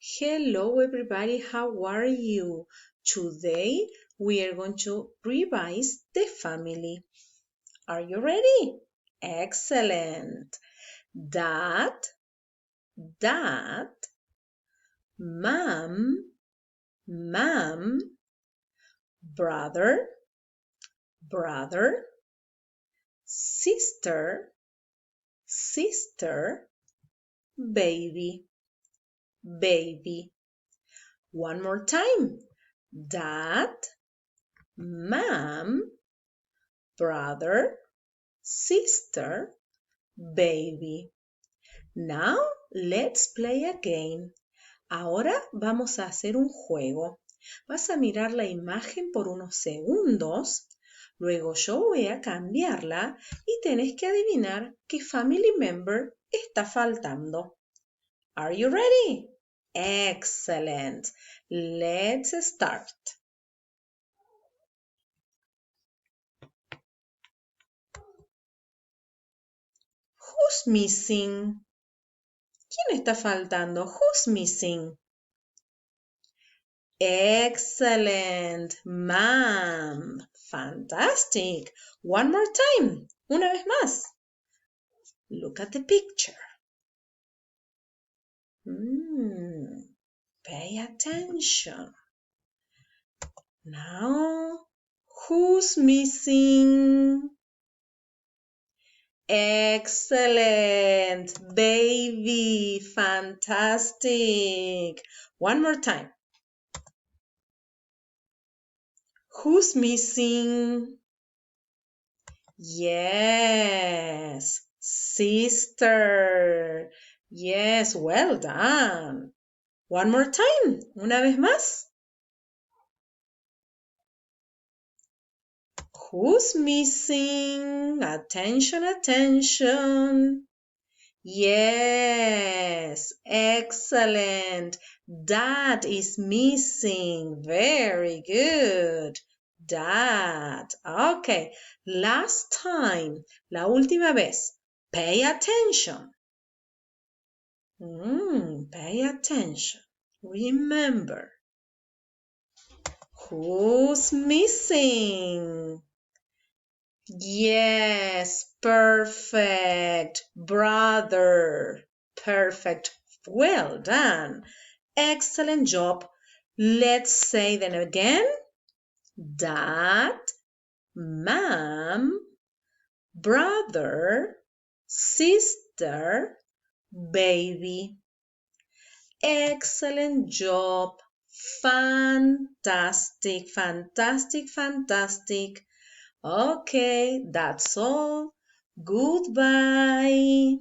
Hello everybody, how are you? Today we are going to revise the family. Are you ready? Excellent. Dad, dad, mom, mom, brother, brother, sister, sister, baby, baby. One more time. Dad, mom, brother, sister, baby. Now let's play a game. Ahora vamos a hacer un juego. Vas a mirar la imagen por unos segundos, luego yo voy a cambiarla y tenés que adivinar qué family member está faltando. Are you ready? Excellent. Let's start. Who's missing? ¿Quién está faltando? Who's missing? Excellent, mom. Fantastic. One more time. Una vez más. Look at the picture. Pay attention. Now, who's missing? Excellent, baby. Fantastic. One more time. Who's missing? Yes, sister. Yes, well done. One more time. Una vez más. Who's missing? Attention, attention. Yes, excellent. Dad is missing. Very good. Dad. Okay, last time. La última vez. Pay attention. Pay attention. Remember. Who's missing? Yes, perfect. Brother. Perfect. Well done. Excellent job. Let's say them again. Dad, mom, brother, sister, baby. Excellent job. Fantastic, fantastic, fantastic. Okay, that's all. Goodbye.